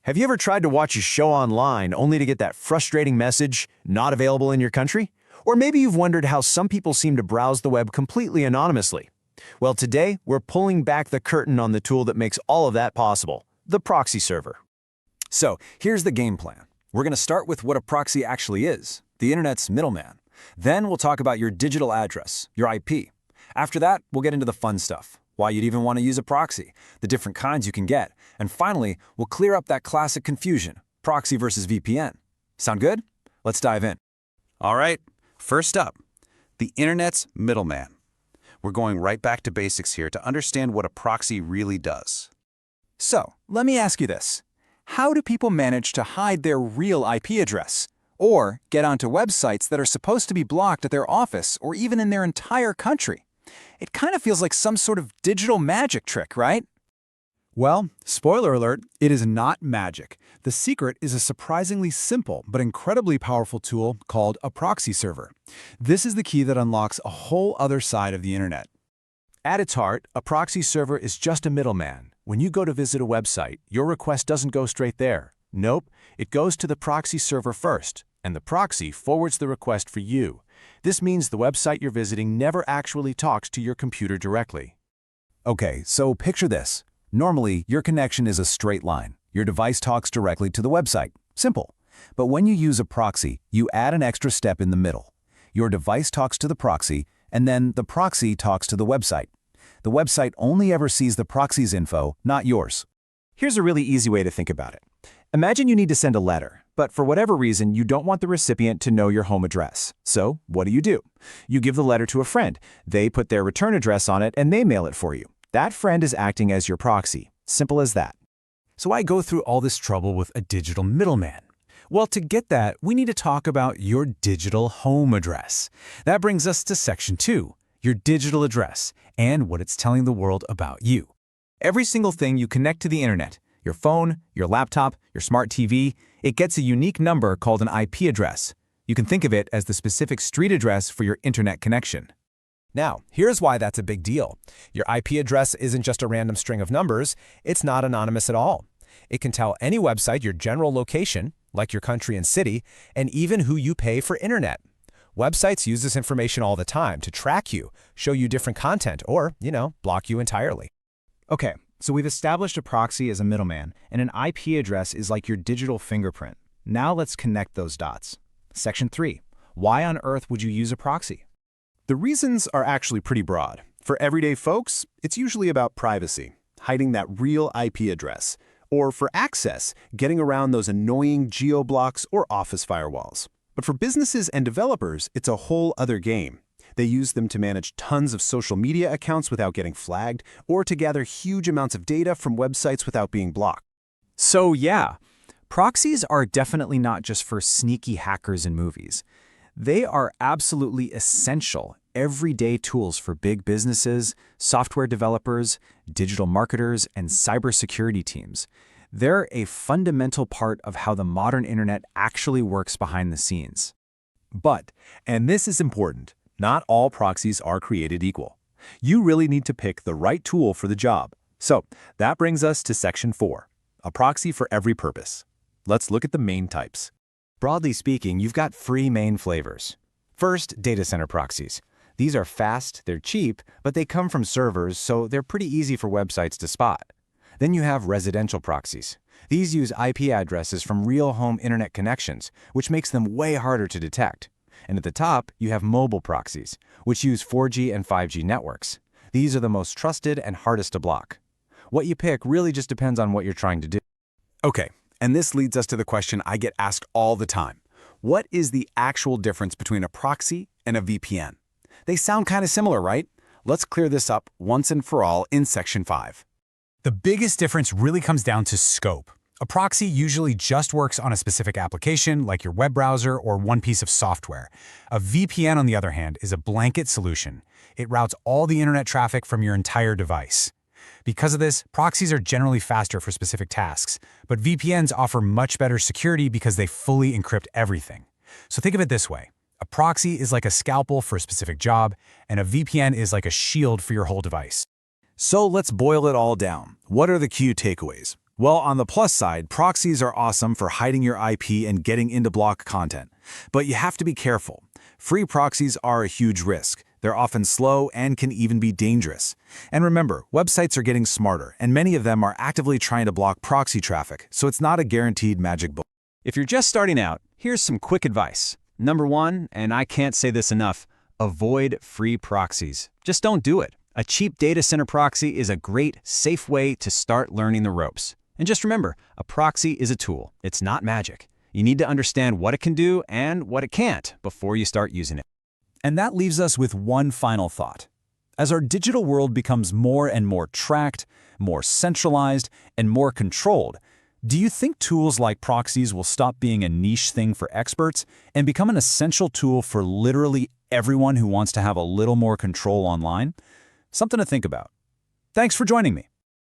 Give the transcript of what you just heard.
Have you ever tried to watch a show online only to get that frustrating message, not available in your country? Or maybe you've wondered how some people seem to browse the web completely anonymously. Well, today, we're pulling back the curtain on the tool that makes all of that possible, the proxy server. So, here's the game plan. We're going to start with what a proxy actually is, the internet's middleman. Then we'll talk about your digital address, your IP. After that, we'll get into the fun stuff, why you'd even want to use a proxy, the different kinds you can get, and finally, we'll clear up that classic confusion, proxy versus VPN. Sound good? Let's dive in. All right, first up, the internet's middleman. We're going right back to basics here to understand what a proxy really does. So, let me ask you this. How do people manage to hide their real IP address? Or get onto websites that are supposed to be blocked at their office or even in their entire country? It kind of feels like some sort of digital magic trick, right? Well, spoiler alert, it is not magic. The secret is a surprisingly simple but incredibly powerful tool called a proxy server. This is the key that unlocks a whole other side of the internet. At its heart, a proxy server is just a middleman. When you go to visit a website, your request doesn't go straight there. Nope, it goes to the proxy server first, and the proxy forwards the request for you. This means the website you're visiting never actually talks to your computer directly. Okay, so picture this. Normally, your connection is a straight line. Your device talks directly to the website. Simple. But when you use a proxy, you add an extra step in the middle. Your device talks to the proxy, and then the proxy talks to the website. The website only ever sees the proxy's info, not yours. Here's a really easy way to think about it. Imagine you need to send a letter, but for whatever reason, you don't want the recipient to know your home address. So, what do? You give the letter to a friend. They put their return address on it and they mail it for you. That friend is acting as your proxy. Simple as that. So why go through all this trouble with a digital middleman? Well, to get that, we need to talk about your digital home address. That brings us to Section 2, your digital address, and what it's telling the world about you. Every single thing you connect to the internet, your phone, your laptop, your smart TV, it gets a unique number called an IP address. You can think of it as the specific street address for your internet connection. Now, here's why that's a big deal. Your IP address isn't just a random string of numbers, it's not anonymous at all. It can tell any website your general location, like your country and city, and even who you pay for internet. Websites use this information all the time to track you, show you different content, or, block you entirely. Okay, so we've established a proxy as a middleman, and an IP address is like your digital fingerprint. Now let's connect those dots. Section 3. Why on earth would you use a proxy? The reasons are actually pretty broad. For everyday folks, it's usually about privacy, hiding that real IP address. Or for access, getting around those annoying geo-blocks or office firewalls. But for businesses and developers, it's a whole other game. They use them to manage tons of social media accounts without getting flagged, or to gather huge amounts of data from websites without being blocked. So yeah, proxies are definitely not just for sneaky hackers in movies. They are absolutely essential, everyday tools for big businesses, software developers, digital marketers, and cybersecurity teams. They're a fundamental part of how the modern internet actually works behind the scenes. But, and this is important, not all proxies are created equal. You really need to pick the right tool for the job. So, that brings us to Section 4, a proxy for every purpose. Let's look at the main types. Broadly speaking, you've got three main flavors. First, data center proxies. These are fast, they're cheap, but they come from servers, so they're pretty easy for websites to spot. Then you have residential proxies. These use IP addresses from real home internet connections, which makes them way harder to detect. And at the top, you have mobile proxies, which use 4G and 5G networks. These are the most trusted and hardest to block. What you pick really just depends on what you're trying to do. Okay, and this leads us to the question I get asked all the time. What is the actual difference between a proxy and a VPN? They sound kind of similar, right? Let's clear this up once and for all in Section 5. The biggest difference really comes down to scope. A proxy usually just works on a specific application, like your web browser or one piece of software. A VPN, on the other hand, is a blanket solution. It routes all the internet traffic from your entire device. Because of this, proxies are generally faster for specific tasks, but VPNs offer much better security because they fully encrypt everything. So think of it this way. A proxy is like a scalpel for a specific job, and a VPN is like a shield for your whole device. So let's boil it all down. What are the key takeaways? Well, on the plus side, proxies are awesome for hiding your IP and getting into block content. But you have to be careful. Free proxies are a huge risk. They're often slow and can even be dangerous. And remember, websites are getting smarter, and many of them are actively trying to block proxy traffic, so it's not a guaranteed magic bullet. If you're just starting out, here's some quick advice. Number one, and I can't say this enough, avoid free proxies. Just don't do it. A cheap data center proxy is a great, safe way to start learning the ropes. And just remember, a proxy is a tool. It's not magic. You need to understand what it can do and what it can't before you start using it. And that leaves us with one final thought. As our digital world becomes more and more tracked, more centralized, and more controlled, do you think tools like proxies will stop being a niche thing for experts and become an essential tool for literally everyone who wants to have a little more control online? Something to think about. Thanks for joining me.